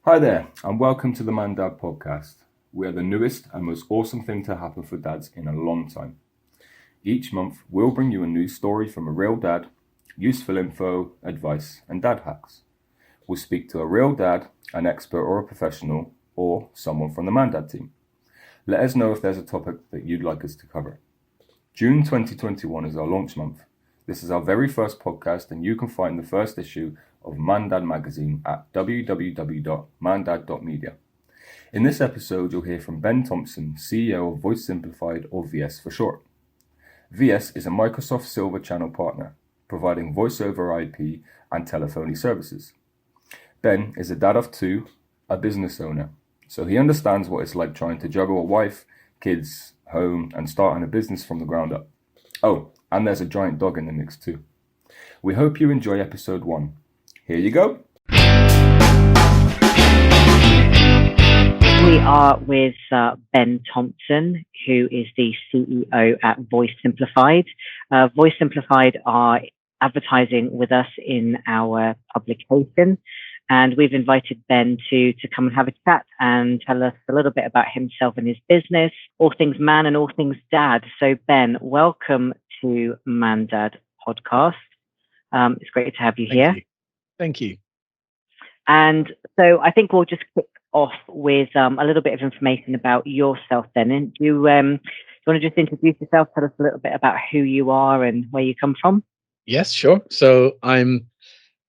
Hi there, and welcome to the ManDad podcast. We are the newest and most awesome thing to happen for dads in a long time. Each month, we'll bring you a new story from a real dad, useful info, advice, and dad hacks. We'll speak to a real dad, an expert or a professional, or someone from the ManDad team. Let us know if there's a topic that you'd like us to cover. June 2021 is our launch month. This is our very first podcast, and you can find the first issue of ManDad magazine at www.mandad.media. In this episode, you'll hear from Ben Thompson, CEO of Voice Simplified, or VS for short. VS is a Microsoft Silver Channel partner, providing voice over IP and telephony services. Ben is a dad of two, a business owner, so he understands what it's like trying to juggle a wife, kids, home, and starting a business from the ground up. Oh, and there's a giant dog in the mix too. We hope you enjoy episode 1. Here you go. We are with Ben Thompson, who is the CEO at Voice Simplified. Voice Simplified are advertising with us in our publication, and we've invited Ben to come and have a chat and tell us a little bit about himself and his business, all things man and all things dad. So Ben, welcome to ManDad podcast. It's great to have you here. Thank you. And so I think we'll just kick off with a little bit of information about yourself then. And do you want to just introduce yourself, tell us a little bit about who you are and where you come from? Yes, sure. So I'm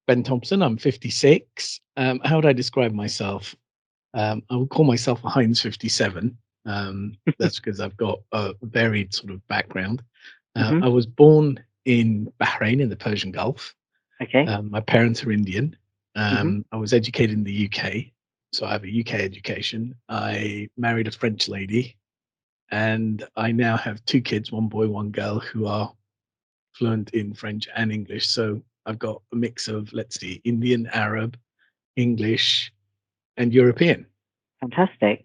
Ben Thompson. I'm 56. How would I describe myself? I would call myself a Heinz 57. That's because I've got a varied sort of background. I was born in Bahrain in the Persian Gulf. Okay. My parents are Indian. I was educated in the UK, so I have a UK education. I married a French lady, and I now have 2 kids, 1 boy, 1 girl, who are fluent in French and English. So I've got a mix of, let's see, Indian, Arab, English, and European. Fantastic.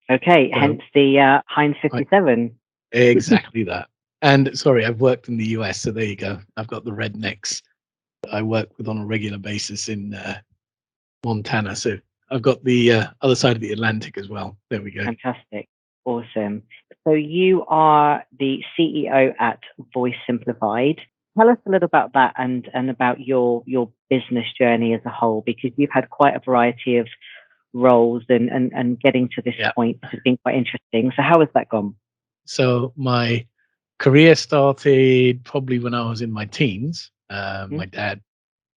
Okay, hence the Heinz 57. Exactly that. And sorry, I've worked in the US, so there you go. I've got the rednecks I work with on a regular basis in Montana. So I've got the other side of the Atlantic as well. There we go. Fantastic. Awesome. So you are the CEO at Voice Simplified. Tell us a little about that and about your business journey as a whole, because you've had quite a variety of roles and getting to this point has been quite interesting. So how has that gone? So my career started probably when I was in my teens. My dad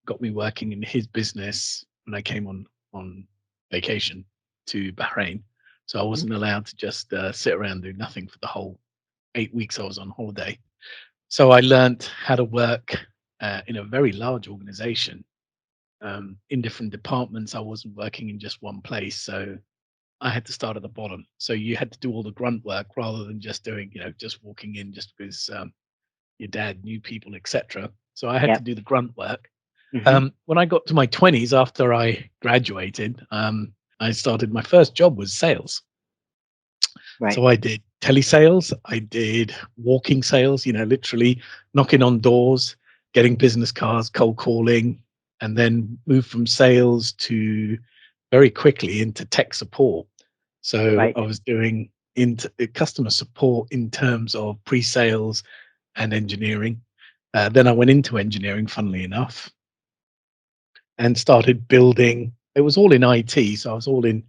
got me working in his business when I came on vacation to Bahrain. So I wasn't allowed to just sit around and do nothing for the whole 8 weeks I was on holiday. So I learned how to work in a very large organization in different departments. I wasn't working in just one place. So I had to start at the bottom. So you had to do all the grunt work rather than just doing, just walking in just because your dad knew people, etc. So I had to do the grunt work. When I got to my 20s, after I graduated, I started, my first job was sales. Right. So I did telesales, I did walking sales, literally knocking on doors, getting business cards, cold calling, and then moved from sales to very quickly into tech support. So I was doing into customer support in terms of pre-sales and engineering. Then I went into engineering, funnily enough, and started building. It was all in IT, so I was all in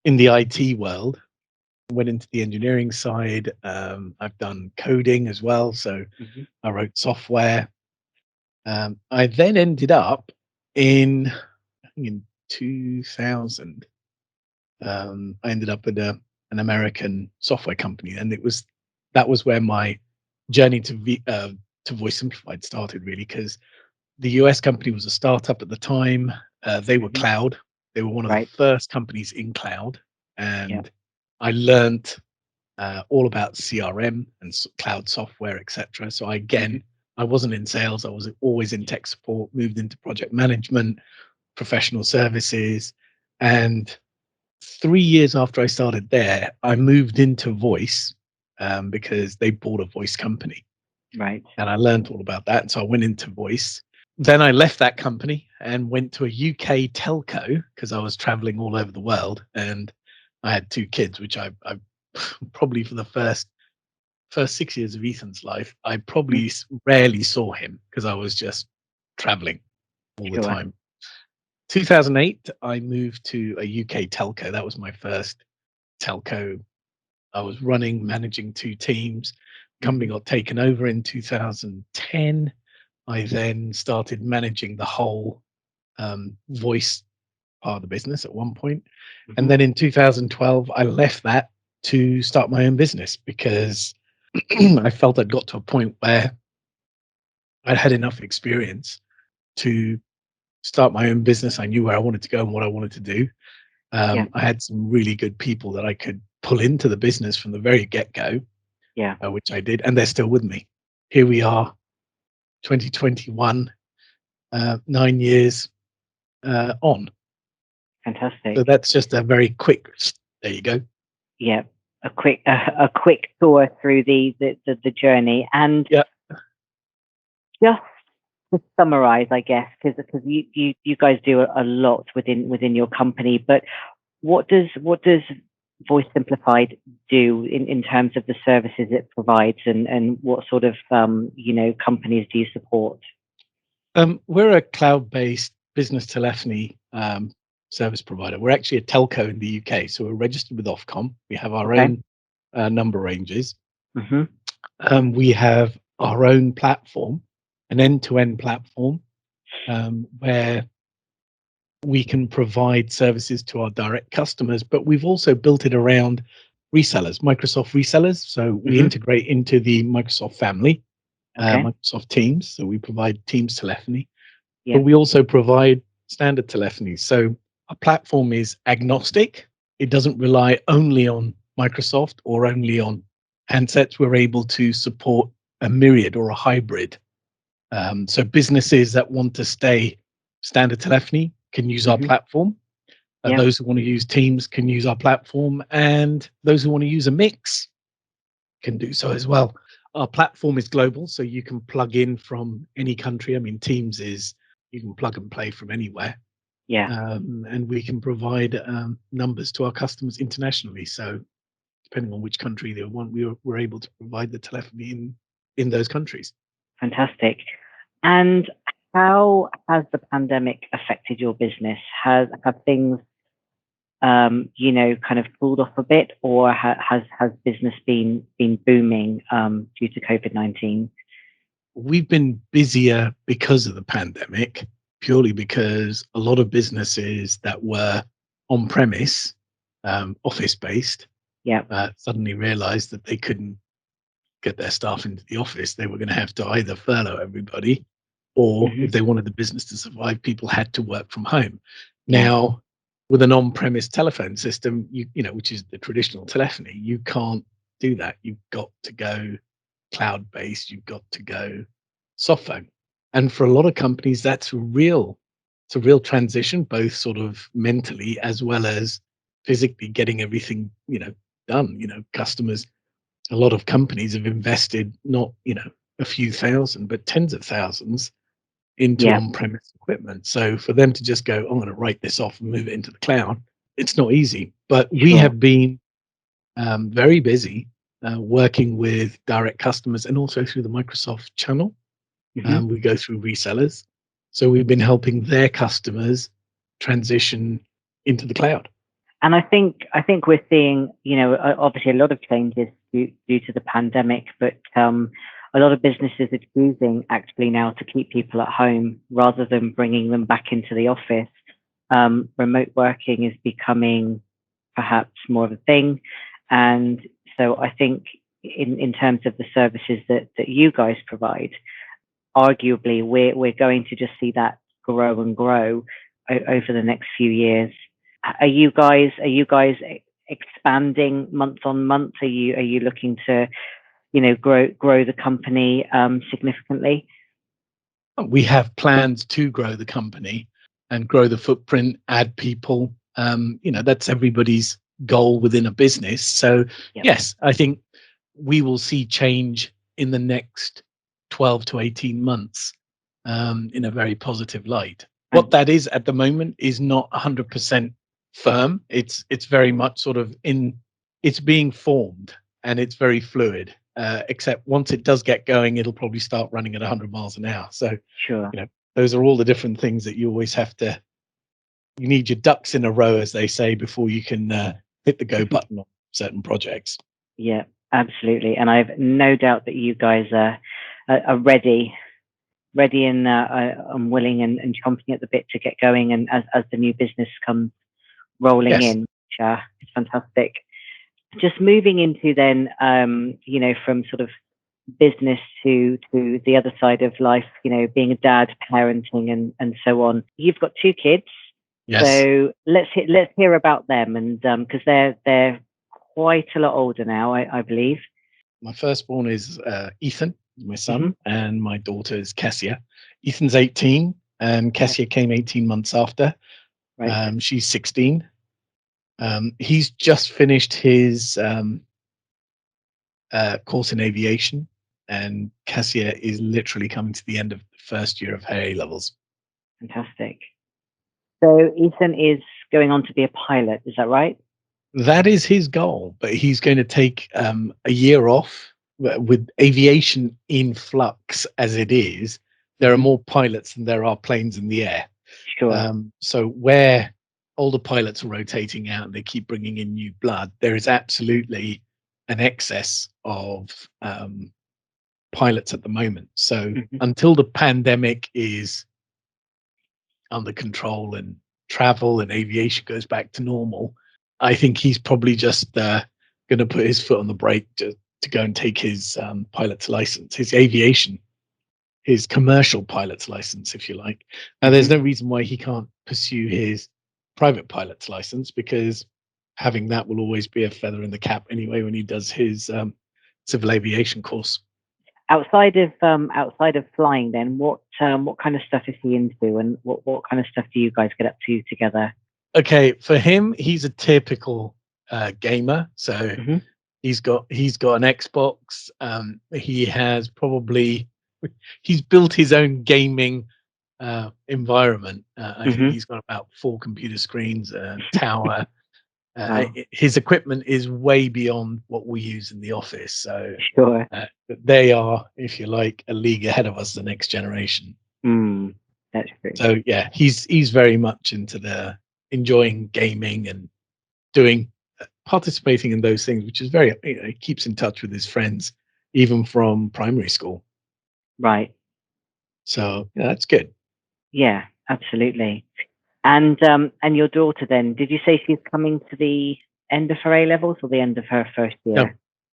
the IT world. Went into the engineering side. I've done coding as well, so I wrote software. I then ended up in 2000. I ended up at an American software company, and that was where my journey to Voice Simplified started, really, because the US company was a startup at the time. They were cloud. They were one of the first companies in cloud, and I learned all about CRM and cloud software, etc. So I wasn't in sales. I was always in tech support, moved into project management, professional services. And 3 years after I started there, I moved into voice because they bought a voice company. Right. And I learned all about that. And so I went into voice. Then I left that company and went to a UK telco because I was traveling all over the world, and I had 2 kids, which I probably for the first 6 years of Ethan's life, I probably rarely saw him because I was just traveling all the Sure. time. 2008, I moved to a UK telco. That was my first telco. I was managing 2 teams. Company got taken over in 2010. I then started managing the whole voice part of the business at one point. And then in 2012, I left that to start my own business because I felt I'd got to a point where I'd had enough experience to start my own business. I knew where I wanted to go and what I wanted to do. I had some really good people that I could pull into the business from the very get-go, which I did, and they're still with me. Here we are, 2021, 9 years on. Fantastic. So that's just a very quick. There you go. Yeah, a quick tour through the journey, and just to summarize, I guess, because you guys do a lot within your company, but what does Voice Simplified do in terms of the services it provides, and what sort of companies do you support? We're a cloud-based business telephony service provider. We're actually a telco in the UK, so we're registered with Ofcom. We have our own number ranges. We have our own platform, an end-to-end platform, where we can provide services to our direct customers, but we've also built it around resellers, Microsoft resellers. So we integrate into the Microsoft family, Microsoft Teams. So we provide Teams telephony, but we also provide standard telephony. So our platform is agnostic. It doesn't rely only on Microsoft or only on handsets. We're able to support a myriad or a hybrid. So businesses that want to stay standard telephony can use our platform. Those who want to use Teams can use our platform, and those who want to use a mix can do so as well. Our platform is global, so you can plug in from any country. I mean, Teams is, you can plug and play from anywhere. And we can provide numbers to our customers internationally. So depending on which country they want, we're able to provide the telephony in those countries. Fantastic. And how has the pandemic affected your business? Have things, kind of cooled off a bit, or has business been booming due to COVID-19? We've been busier because of the pandemic, purely because a lot of businesses that were on premise, office based, suddenly realized that they couldn't get their staff into the office. They were going to have to either furlough everybody, or if they wanted the business to survive, people had to work from home. Now, with an on-premise telephone system, which is the traditional telephony, you can't do that. You've got to go cloud-based. You've got to go soft phone. And for a lot of companies, it's a real transition, both sort of mentally as well as physically getting everything, done. Customers, a lot of companies have invested not, a few thousand, but tens of thousands into on-premise equipment. So for them to just go, I'm going to write this off and move it into the cloud, it's not easy. But we have been very busy working with direct customers and also through the Microsoft channel. We go through resellers. So we've been helping their customers transition into the cloud. And I think we're seeing, obviously a lot of changes due to the pandemic, but a lot of businesses are choosing actually now to keep people at home rather than bringing them back into the office. Remote working is becoming perhaps more of a thing. And so I think in terms of the services that you guys provide, arguably we're going to just see that grow and grow over the next few years. Are you guys expanding month on month? Are you looking to grow the company significantly? We have plans to grow the company and grow the footprint, add people. That's everybody's goal within a business. So yes, I think we will see change in the next 12 to 18 months in a very positive light. What that is at the moment is not 100% firm. It's very much sort of it's being formed, and it's very fluid. Except once it does get going, it'll probably start running at 100 miles an hour. So, Sure. those are all the different things that you always have to. You need your ducks in a row, as they say, before you can hit the go button on certain projects. Yeah, absolutely. And I have no doubt that you guys are ready and willing and chomping at the bit to get going. And as the new business comes rolling Yes. in, which is fantastic. Just moving into then, from sort of business to the other side of life, being a dad, parenting, and so on. You've got 2 kids. Yes. So let's hear about them, and because they're quite a lot older now, I believe. My firstborn is Ethan, my son, and my daughter is Cassia. Ethan's 18, and Cassia came 18 months after. Right. She's 16. He's just finished his course in aviation, and Cassia is literally coming to the end of the first year of her A levels. Fantastic. So Ethan is going on to be a pilot, is that right? That is his goal, but he's going to take a year off. With aviation in flux as it is, there are more pilots than there are planes in the air. Sure. So where older pilots are rotating out and they keep bringing in new blood, there is absolutely an excess of pilots at the moment. So until the pandemic is under control and travel and aviation goes back to normal, I think he's probably just going to put his foot on the brake to go and take his pilot's license, his commercial pilot's license, if you like. Now, there's no reason why he can't pursue his private pilot's license, because having that will always be a feather in the cap anyway when he does his civil aviation course. Outside of flying, then what kind of stuff is he into, and what kind of stuff do you guys get up to together? Okay, for him, he's a typical gamer. So he's got an Xbox. He's built his own gaming environment. I think he's got about 4 computer screens, a tower. Wow. His equipment is way beyond what we use in the office. So Sure. they are, if you like, a league ahead of us, the next generation. That's true. So yeah, he's very much into enjoying gaming and participating in those things, which is very, he keeps in touch with his friends, even from primary school. Right. So yeah, that's good. Yeah, absolutely. And your daughter then, did you say she's coming to the end of her A levels or the end of her first year? No,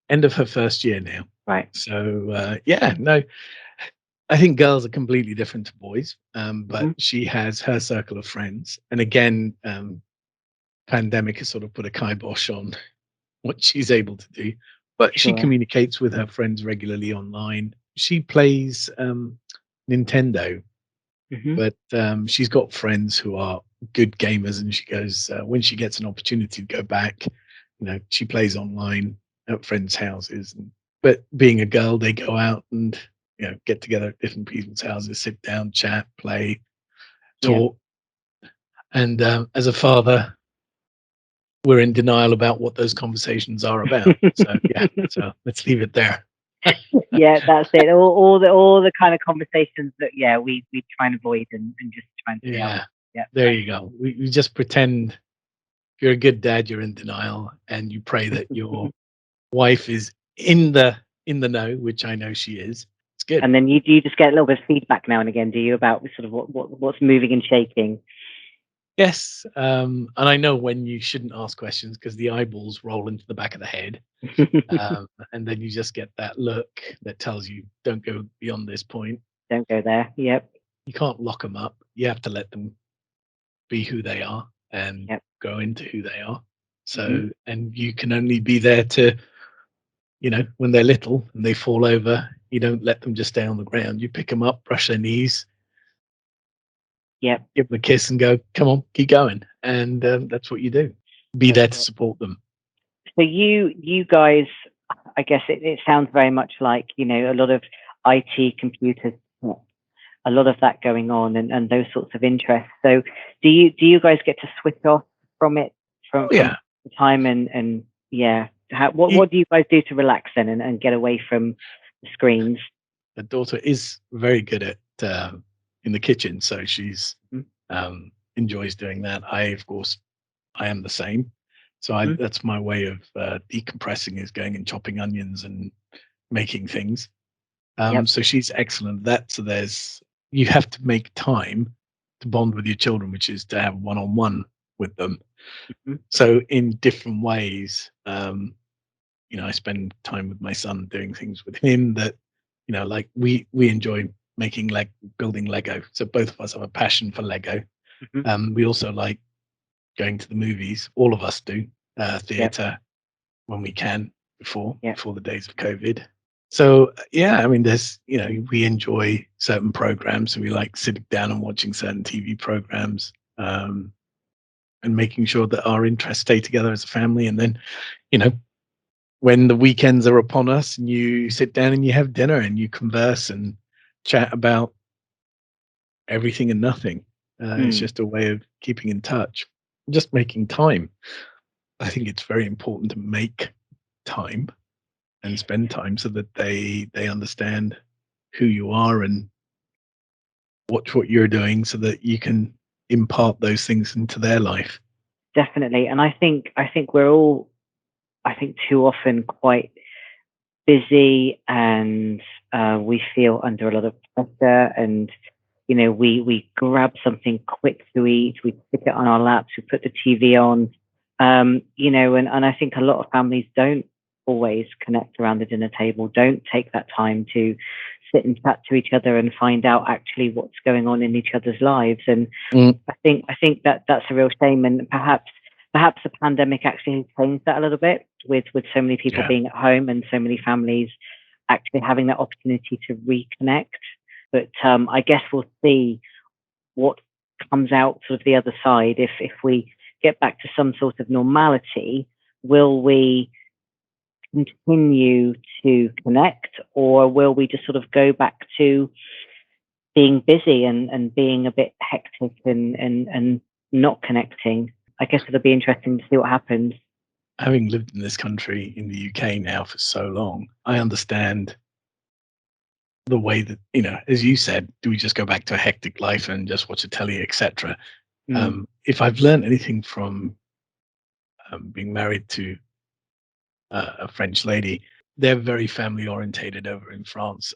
end of her first year now. Right. So no, I think girls are completely different to boys, but she has her circle of friends. And again, pandemic has sort of put a kibosh on what she's able to do, but she communicates with her friends regularly online. She plays Nintendo, but she's got friends who are good gamers, and she goes when she gets an opportunity to go back, she plays online at friends' houses. But being a girl, they go out and get together at different people's houses, sit down, chat, play, talk. And as a father, we're in denial about what those conversations are about. So let's leave it there. Yeah, that's it. All the kind of conversations that we try and avoid and just try and stay out. Yeah, there you go. We just pretend if you're a good dad, you're in denial, and you pray that your wife is in the know, which I know she is. It's good. And then you just get a little bit of feedback now and again, do you, about sort of what's moving and shaking? Yes, and I know when you shouldn't ask questions because the eyeballs roll into the back of the head, and then you just get that look that tells you don't go beyond this point. Don't go there. Yep. You can't lock them up. You have to let them be who they are and go into who they are. So, and you can only be there to, when they're little and they fall over, you don't let them just stay on the ground. You pick them up, brush their knees. Yep. Give them a kiss and go, come on, keep going. And that's what you do. Be there to support them. So you guys, I guess it sounds very much like, a lot of IT computers. a lot of that going on, and those sorts of interests. So do you guys get to switch off from it from Yeah. the time, and yeah, You- what do you guys do to relax then and get away from the screens? The daughter is very good at in the kitchen, so she's enjoys doing that. Of course, I am the same. So that's my way of decompressing, is going and chopping onions and making things. Yep. So she's excellent at that. So you have to make time to bond with your children, which is to have one-on-one with them. Mhm. So in different ways, I spend time with my son doing things with him that, like we enjoy making building Lego. So both of us have a passion for Lego. Mhm. We also like going to the movies. All of us do Yep. theatre when we can Yep. before the days of COVID. So yeah, I mean, there's we enjoy certain programs, so we like sitting down and watching certain TV programs, and making sure that our interests stay together as a family. And then, you know, when the weekends are upon us, and you sit down and you have dinner and you converse and chat about everything and nothing. It's just a way of keeping in touch, just making time. I think it's very important to make time and spend time so that they understand who you are and watch what you're doing, so that you can impart those things into their life. Definitely. And I think we're all, I think, too often quite busy, and we feel under a lot of pressure, and we grab something quick to eat, we stick it on our laps, we put the TV on, and I think a lot of families don't always connect around the dinner table, don't take that time to sit and chat to each other and find out actually what's going on in each other's lives. And Mm, I think that that's a real shame, and perhaps the pandemic actually changed that a little bit, with so many people yeah. being at home and so many families actually having that opportunity to reconnect. But I guess we'll see what comes out sort of the other side. If we get back to some sort of normality, will we continue to connect, or will we just sort of go back to being busy and being a bit hectic and not connecting? I guess it'll be interesting to see what happens. Having lived in this country, in the UK now for so long, I understand the way that, as you said, do we just go back to a hectic life and just watch a telly, etc. Mm. If I've learned anything from being married to a French lady, they're very family orientated over in France.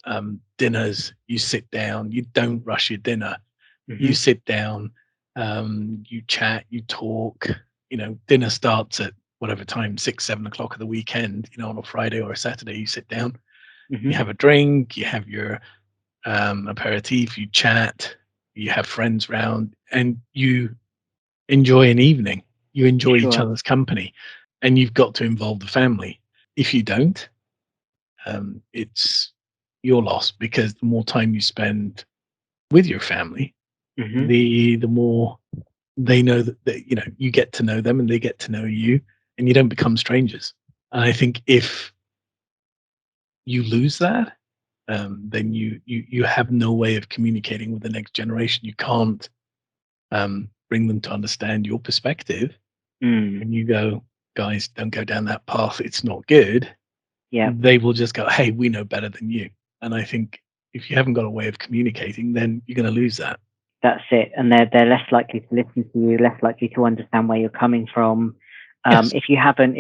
Dinners, you sit down, you don't rush your dinner. You Hmm. sit down, you chat, you talk. Dinner starts at whatever time, 6, 7 o'clock of the weekend. On a Friday or a Saturday, you sit down, Hmm. you have a drink, you have your aperitif, you chat, you have friends round, and you enjoy an evening. You enjoy each Sure. other's company, and you've got to involve the family. If you don't, it's your loss, because the more time you spend with your family, Hmm. the more they know that you get to know them and they get to know you, and you don't become strangers. And I think if you lose that, then you have no way of communicating with the next generation. You can't bring them to understand your perspective. Mm. When you go, guys, don't go down that path, it's not good, Yeah. they will just go, hey, we know better than you. And I think if you haven't got a way of communicating, then you're going to lose that. That's it. And they're less likely to listen to you, less likely to understand where you're coming from. Yes. If you haven't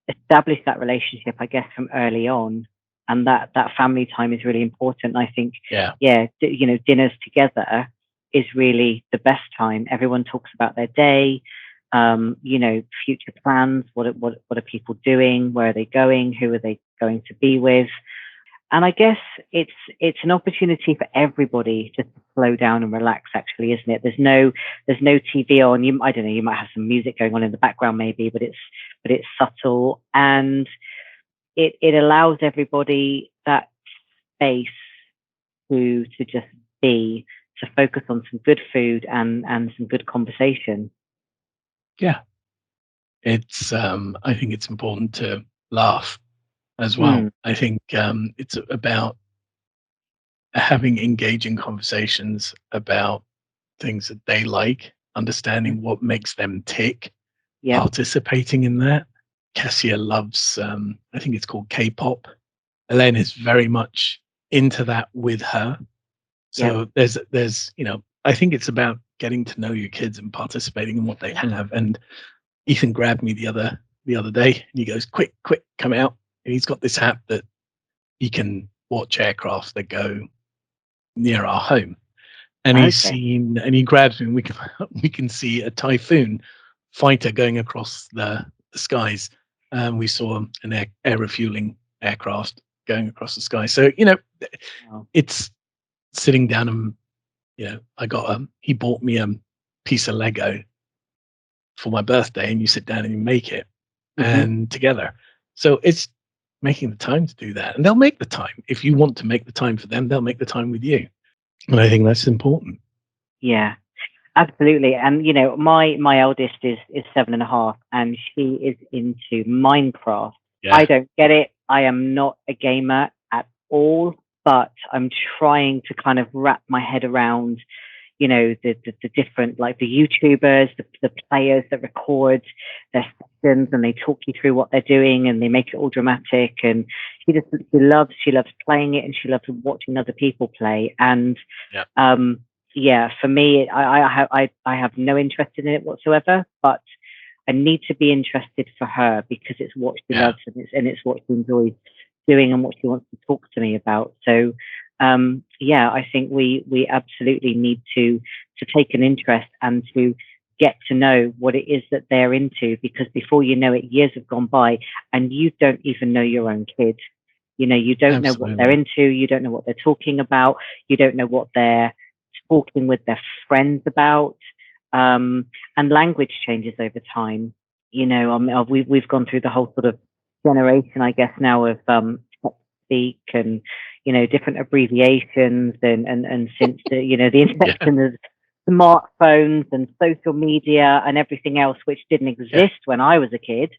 established that relationship, I guess, from early on, and that family time is really important. I think, Yeah. yeah, dinners together is really the best time. Everyone talks about their day, future plans. What are people doing? Where are they going? Who are they going to be with? And I guess it's an opportunity for everybody to slow down and relax. Actually, isn't it? There's no TV on. I don't know. You might have some music going on in the background, maybe, but it's subtle, and it allows everybody that space to just be, to focus on some good food and some good conversation. Yeah. It's I think it's important to laugh as well. Mm. I think it's about having engaging conversations about things that they like, understanding what makes them tick, Yeah. participating in that. Cassia loves, I think it's called K-pop. Elaine is very much into that with her. So there's, I think it's about getting to know your kids and participating in what they have. And Ethan grabbed me the other day and he goes, quick, come out. And he's got this app that he can watch aircraft that go near our home. And he grabs me and we can see a Typhoon fighter going across the skies. We saw an air refueling aircraft going across the sky. So, it's sitting down and, he bought me a piece of Lego for my birthday, and you sit down and you make it and together. So it's making the time to do that. And they'll make the time. If you want to make the time for them, they'll make the time with you. And I think that's important. Yeah, absolutely. And my eldest is 7.5, and she is into Minecraft. Yeah. I don't get it. I am not a gamer at all, but I'm trying to kind of wrap my head around, the different, like the YouTubers, the players that record their sessions and they talk you through what they're doing and they make it all dramatic. And she loves playing it, and she loves watching other people play. And for me, I have no interest in it whatsoever, but I need to be interested for her because it's what she loves and it's what she enjoys doing and what she wants to talk to me about. So I think we absolutely need to take an interest and to get to know what it is that they're into, because before you know it, years have gone by and you don't even know your own kid. You don't know what they're into, you don't know what they're talking about, you don't know what they're talking with their friends about, and language changes over time. We've gone through the whole sort of generation, I guess, now of text speak and different abbreviations and since the inception of smartphones and social media and everything else, which didn't exist when I was a kid,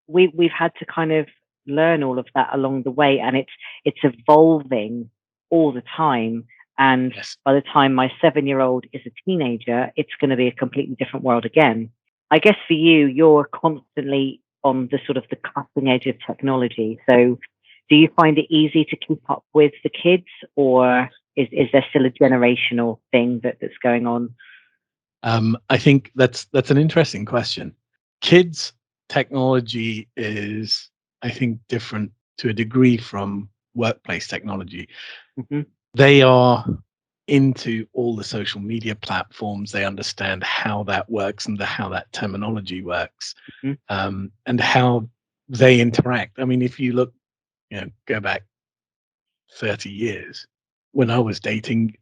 we've had to kind of learn all of that along the way, and it's evolving all the time. And by the time my 7-year-old is a teenager, it's going to be a completely different world again. I guess for you, you're constantly on the sort of the cutting edge of technology. So do you find it easy to keep up with the kids, or is there still a generational thing that's going on? I think that's an interesting question. Kids' technology is, I think, different to a degree from workplace technology. They are into all the social media platforms. They understand how that works and how that terminology works, and how they interact. I mean, if you look, go back 30 years, when I was dating,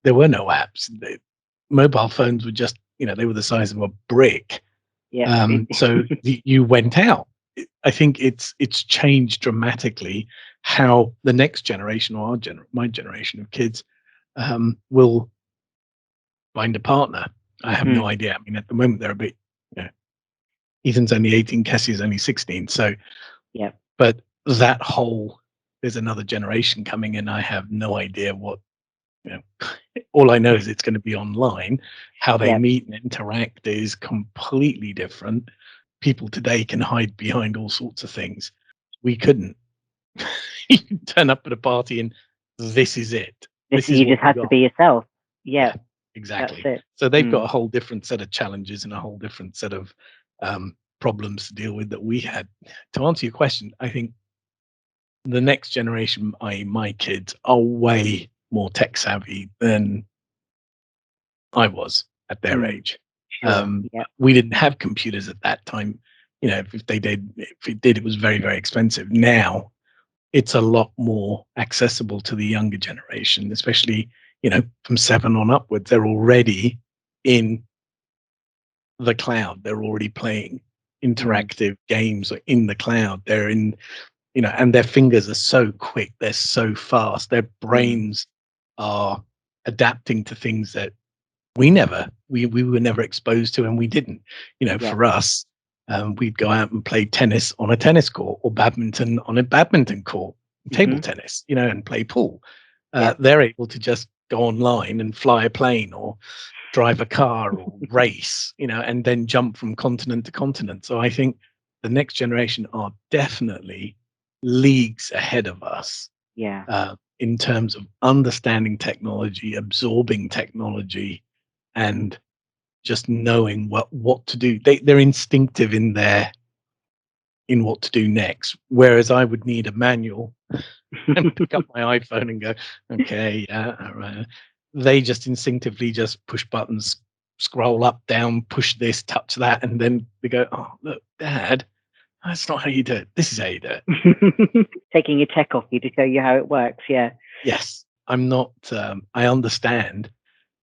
there were no apps. Mobile phones were just, they were the size of a brick. So you went out. I think it's changed dramatically how the next generation, or my generation of kids, will find a partner. I have no idea. I mean, at the moment they're a bit, Ethan's only 18, Cassie's only 16. So, but that whole, there's another generation coming in. I have no idea what, all I know is it's going to be online. How they meet and interact is completely different. People today can hide behind all sorts of things. We couldn't. You can turn up at a party and this is it. This is you just had to be yourself. Yeah, exactly. That's it. So they've got a whole different set of challenges and a whole different set of problems to deal with that we had. To answer your question, I think the next generation, i.e. my kids, are way more tech savvy than I was at their age. We didn't have computers at that time. If it did, it was very, very expensive. Now it's a lot more accessible to the younger generation, especially, from 7 on upwards. They're already in the cloud. They're already playing interactive games in the cloud. They're in, and their fingers are so quick. They're so fast. Their brains are adapting to things that we were never exposed to, and we didn't. For us, we'd go out and play tennis on a tennis court, or badminton on a badminton court, table tennis, and play pool. they're able to just go online and fly a plane or drive a car or race, and then jump from continent to continent. So I think the next generation are definitely leagues ahead of us in terms of understanding technology, absorbing technology, and just knowing what to do. They're instinctive in what to do next, whereas I would need a manual and pick up my iPhone and go, okay, yeah, all right. They just instinctively just push buttons, scroll up, down, push this, touch that, and then they go, oh, look, Dad, that's not how you do it. This is how you do it. Taking your tech off you to show you how it works. Yeah. Yes, I'm not. I understand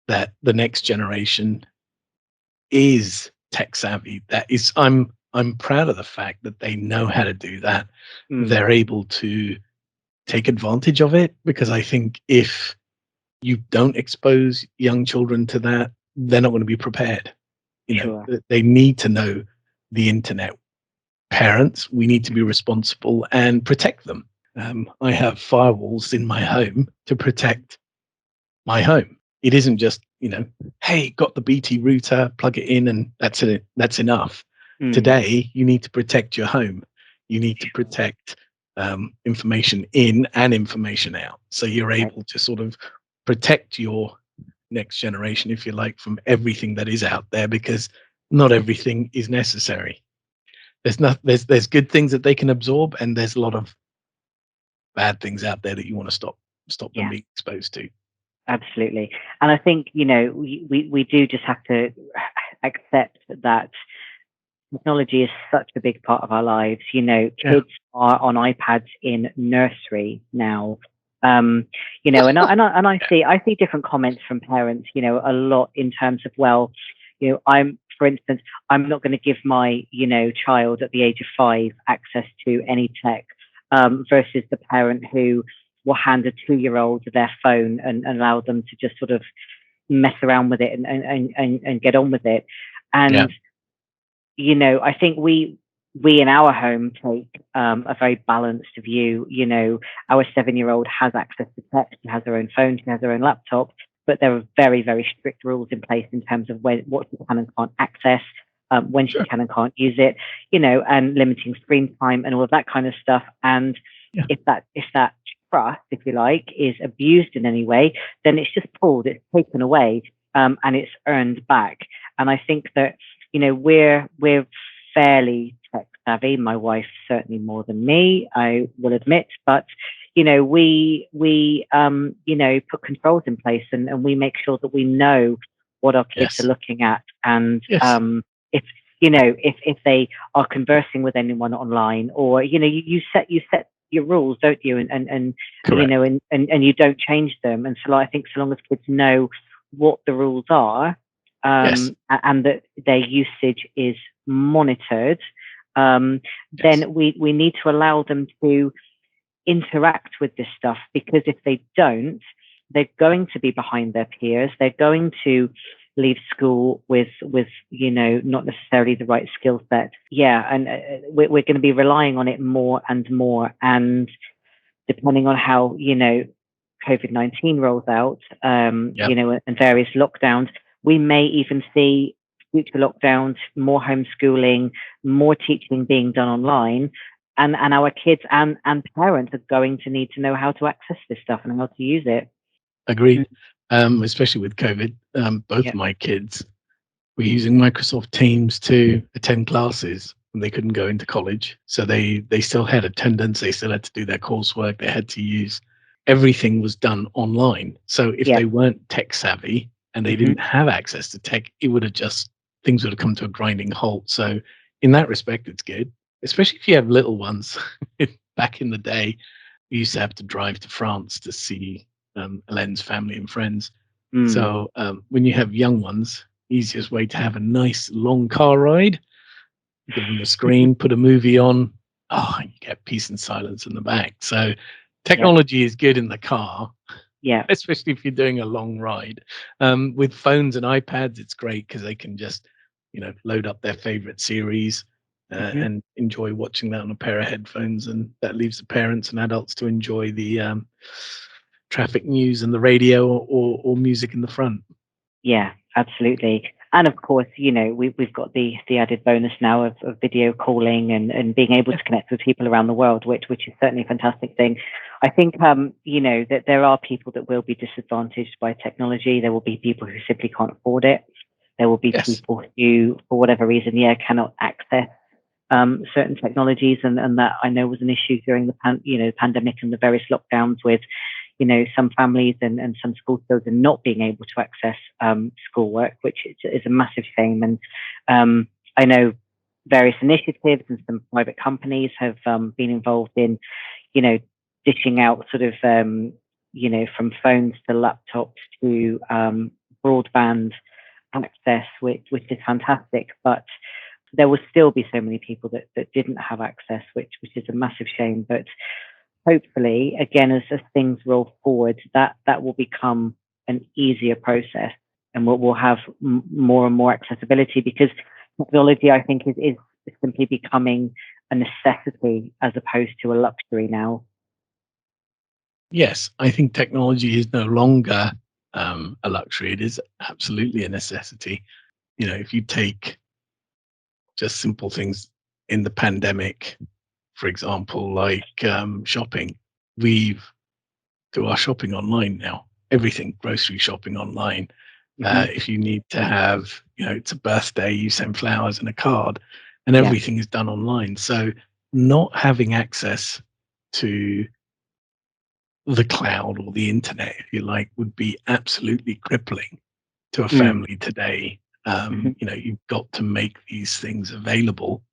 that the next generation is tech savvy. I'm proud of the fact that they know how to do that. They're able to take advantage of it, because I think if you don't expose young children to that, they're not going to be prepared. They need to know the internet. Parents, we need to be responsible and protect them. I have firewalls in my home to protect my home. It isn't just, hey, got the BT router, plug it in, and that's it. That's enough. Today, you need to protect your home. You need to protect information in and information out. So you're able to sort of protect your next generation, if you like, from everything that is out there, because not everything is necessary. There's good things that they can absorb, and there's a lot of bad things out there that you want to stop them being exposed to. Absolutely. And I think, we do just have to accept that technology is such a big part of our lives. Kids are on iPads in nursery now. And I see different comments from parents, a lot in terms of, for instance, I'm not going to give my, child at the age of 5 access to any tech, versus the parent who will hand a 2-year-old their phone and allow them to just sort of mess around with it and get on with it. And, I think we in our home take a very balanced view. Our 7-year-old has access to tech. She has her own phone. She has her own laptop. But there are very, very strict rules in place in terms of what she can and can't access, when she can and can't use it, and limiting screen time and all of that kind of stuff. And if that trust, if you like, is abused in any way, then it's just pulled, it's taken away, and it's earned back. And I think that, we're fairly tech savvy. My wife certainly more than me, I will admit, but we put controls in place, and we make sure that we know what our kids are looking at, and if they are conversing with anyone online, or you set your rules, don't you, and you don't change them. And so I think so long as kids know what the rules are, and that their usage is monitored, then we need to allow them to interact with this stuff, because if they don't, they're going to be behind their peers. They're going to leave school with not necessarily the right skill set. And we're going to be relying on it more and more. And depending on how COVID-19 rolls out, and various lockdowns, we may even see future lockdowns, more homeschooling, more teaching being done online. And our kids and parents are going to need to know how to access this stuff and how to use it. Agreed. Especially with COVID, both of my kids were using Microsoft Teams to attend classes when they couldn't go into college. So they still had attendance. They still had to do their coursework. They had to use, everything was done online. So if they weren't tech savvy and they didn't have access to tech, things would have come to a grinding halt. So in that respect, it's good, especially if you have little ones. Back in the day, we used to have to drive to France to see Elaine's family and friends. So when you have young ones, easiest way to have a nice long car ride, give them a screen, put a movie on, you get peace and silence in the back. So technology is good in the car, especially if you're doing a long ride. With phones and iPads, it's great because they can just load up their favorite series and enjoy watching that on a pair of headphones, and that leaves the parents and adults to enjoy the traffic news and the radio or music in the front. Yeah, absolutely. And of course, we've got the added bonus now of video calling and being able to connect with people around the world, which is certainly a fantastic thing. I think, that there are people that will be disadvantaged by technology. There will be people who simply can't afford it. There will be people who, for whatever reason, cannot access certain technologies, and that I know was an issue during the pandemic and the various lockdowns with, some families and some school children not being able to access schoolwork, which is a massive shame. And I know various initiatives and some private companies have been involved in, dishing out sort of, from phones to laptops to broadband access, which is fantastic. But there will still be so many people that didn't have access, which is a massive shame. But hopefully, again, as things roll forward, that will become an easier process, and we'll have more and more accessibility, because technology, I think, is simply becoming a necessity as opposed to a luxury now. Yes, I think technology is no longer a luxury. It is absolutely a necessity. If you take just simple things in the pandemic, for example, like shopping, we do our shopping online now. Everything, grocery shopping online. If you need to have, it's a birthday, you send flowers and a card, and everything is done online. So not having access to the cloud or the internet, if you like, would be absolutely crippling to a family today. You've got to make these things available,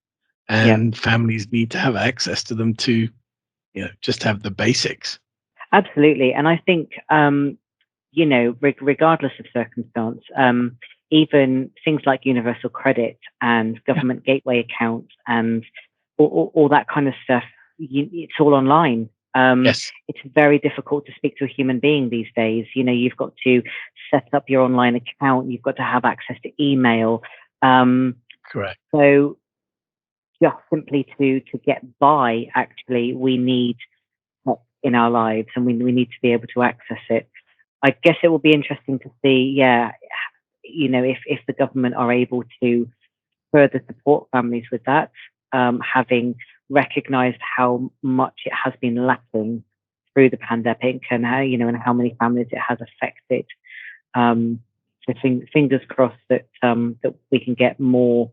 and families need to have access to them to, just have the basics. Absolutely. And I think, regardless of circumstance, even things like universal credit and government gateway accounts and all that kind of stuff, it's all online. It's very difficult to speak to a human being these days. You've got to set up your online account. You've got to have access to email. Correct. So just simply to get by, actually, we need tech in our lives, and we need to be able to access it. I guess it will be interesting to see, if the government are able to further support families with that, having recognised how much it has been lacking through the pandemic, and how many families it has affected. So fingers crossed that we can get more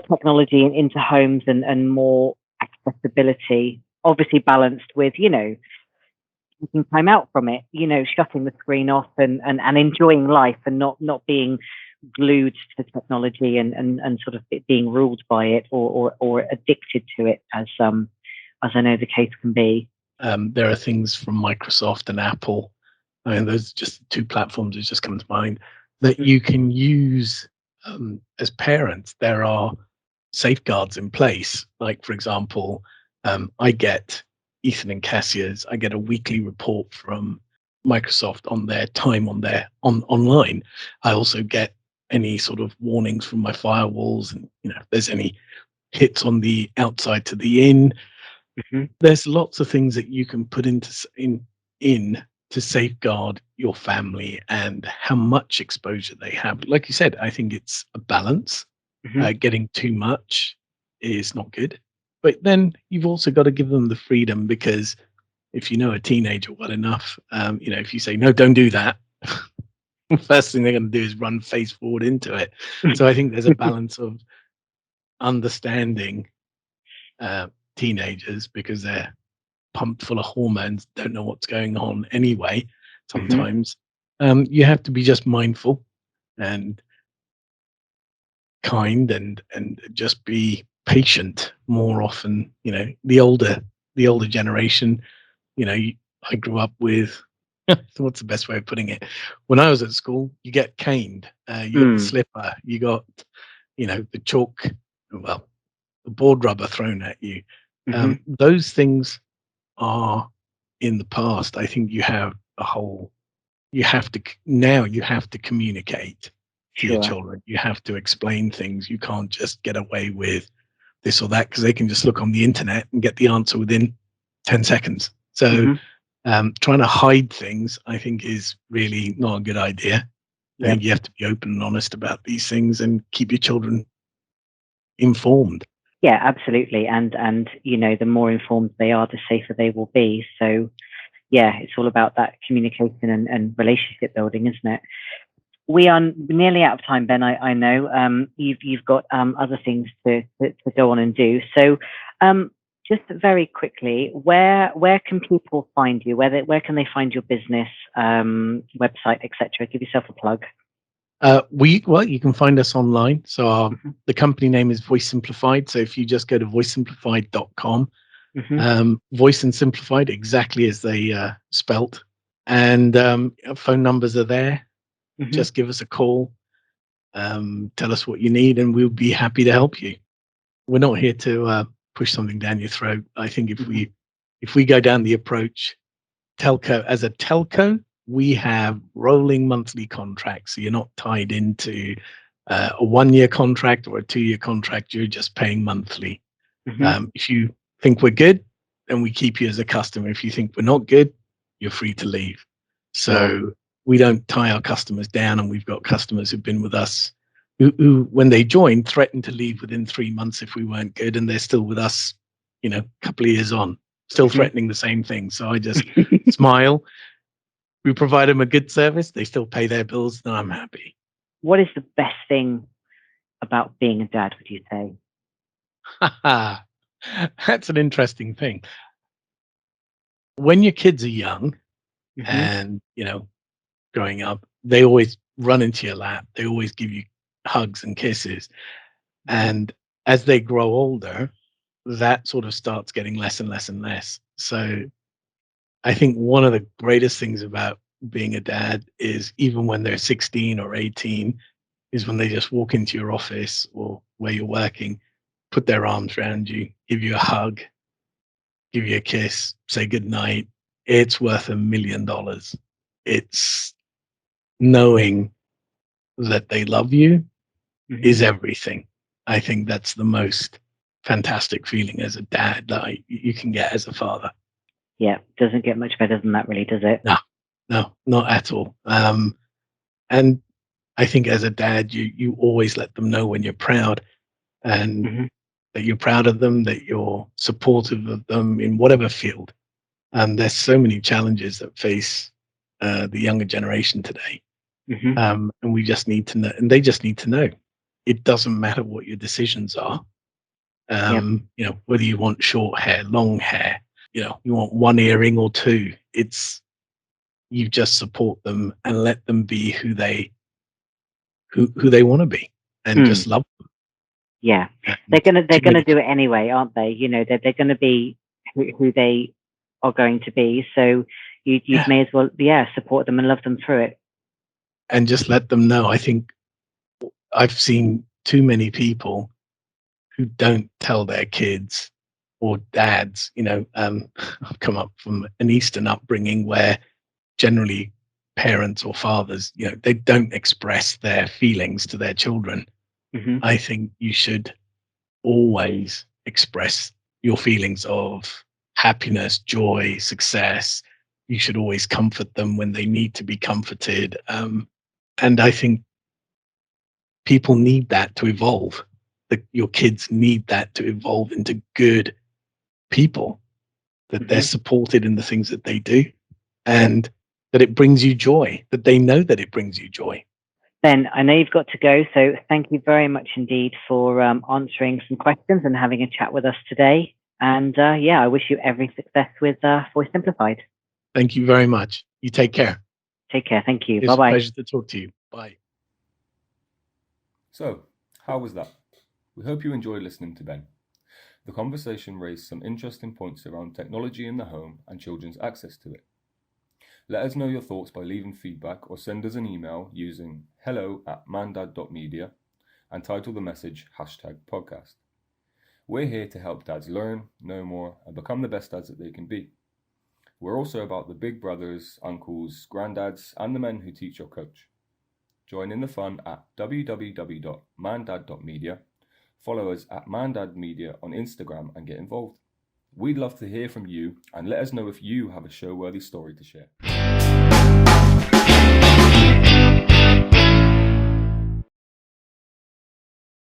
technology into homes and more accessibility, obviously balanced with, taking time out from it, shutting the screen off and enjoying life, and not being glued to technology and sort of being ruled by it or addicted to it, as I know the case can be. There are things from Microsoft and Apple. I mean, those are just two platforms that just come to mind that you can use as parents. There are safeguards in place. Like, for example, I get Ethan and Cassia's. I get a weekly report from Microsoft on their time online. I also get any sort of warnings from my firewalls, and if there's any hits on the outside to the in. There's lots of things that you can put in to safeguard your family and how much exposure they have. Like you said, I think it's a balance. Getting too much is not good, but then you've also got to give them the freedom, because if you know a teenager well enough, if you say, no, don't do that, first thing they're going to do is run face forward into it. So I think there's a balance of understanding teenagers, because they're pumped full of hormones, don't know what's going on anyway. Sometimes you have to be just mindful and kind and just be patient more often. The older generation, I grew up with what's the best way of putting it? When I was at school, you get caned, you got the slipper, you got the chalk, the board rubber thrown at you. Those things are in the past. I think you have to communicate to your children. You have to explain things. You can't just get away with this or that, because they can just look on the internet and get the answer within 10 seconds. So Trying to hide things, I think, is really not a good idea. I Yep. think you have to be open and honest about these things and keep your children informed. Yeah, absolutely. And the more informed they are, the safer they will be. So yeah, it's all about that communication and relationship building, isn't it? We are nearly out of time, Ben. I know you've got other things to go on and do. So just very quickly, where can people find you? Where can they find your business, website, etc.? Give yourself a plug. You can find us online. So Mhm. the company name is Voice Simplified. So if you just go to voicesimplified.com, Voice and Simplified, exactly as they spelt, and phone numbers are there. Just give us a call, tell us what you need, and we'll be happy to help you. We're not here to push something down your throat. I think if we go down the approach, as a telco, we have rolling monthly contracts, so you're not tied into a 1-year contract or a 2-year contract. You're just paying monthly. If you think we're good, then we keep you as a customer. If you think we're not good, you're free to leave. So we don't tie our customers down, and we've got customers who've been with us who when they joined, threatened to leave within 3 months if we weren't good, and they're still with us, a couple of years on, still threatening the same thing. So I just smile. We provide them a good service. They still pay their bills, then I'm happy. What is the best thing about being a dad, would you say? That's an interesting thing. When your kids are young and, growing up, they always run into your lap. They always give you hugs and kisses. And as they grow older, that sort of starts getting less and less and less. So I think one of the greatest things about being a dad is even when they're 16 or 18, is when they just walk into your office or where you're working, put their arms around you, give you a hug, give you a kiss, say good night. It's worth $1 million. It's knowing that they love you is everything. I think that's the most fantastic feeling as a dad that you can get as a father. Yeah, doesn't get much better than that, really, does it? No, not at all. And I think as a dad, you always let them know when you're proud and that you're proud of them, that you're supportive of them in whatever field. And there's so many challenges that face the younger generation today. And we just need to know, and they just need to know it doesn't matter what your decisions are. Whether you want short hair, long hair, you want one earring or two, you just support them and let them be who they want to be and just love them. Yeah, And they're gonna do it anyway, aren't they? They're gonna be who they are going to be. So you may as well, support them and love them through it. And just let them know. I think I've seen too many people who don't tell their kids or dads. I've come up from an Eastern upbringing where generally parents or fathers, they don't express their feelings to their children. I think you should always express your feelings of happiness, joy, success. You should always comfort them when they need to be comforted. And I think people need that to evolve. Your kids need that to evolve into good people, that they're supported in the things that they do, and that it brings you joy, that they know that it brings you joy. Ben, I know you've got to go, so thank you very much indeed for answering some questions and having a chat with us today. And I wish you every success with Voice Simplified. Thank you very much. You take care. Take care. Thank you. It's Bye-bye. a pleasure to talk to you. Bye. So, how was that? We hope you enjoyed listening to Ben. The conversation raised some interesting points around technology in the home and children's access to it. Let us know your thoughts by leaving feedback or send us an email using hello@mandad.media and title the message #podcast. We're here to help dads learn, know more, and become the best dads that they can be. We're also about the big brothers, uncles, granddads, and the men who teach or coach. Join in the fun at www.mandad.media. Follow us at ManDad Media on Instagram and get involved. We'd love to hear from you and let us know if you have a show-worthy story to share.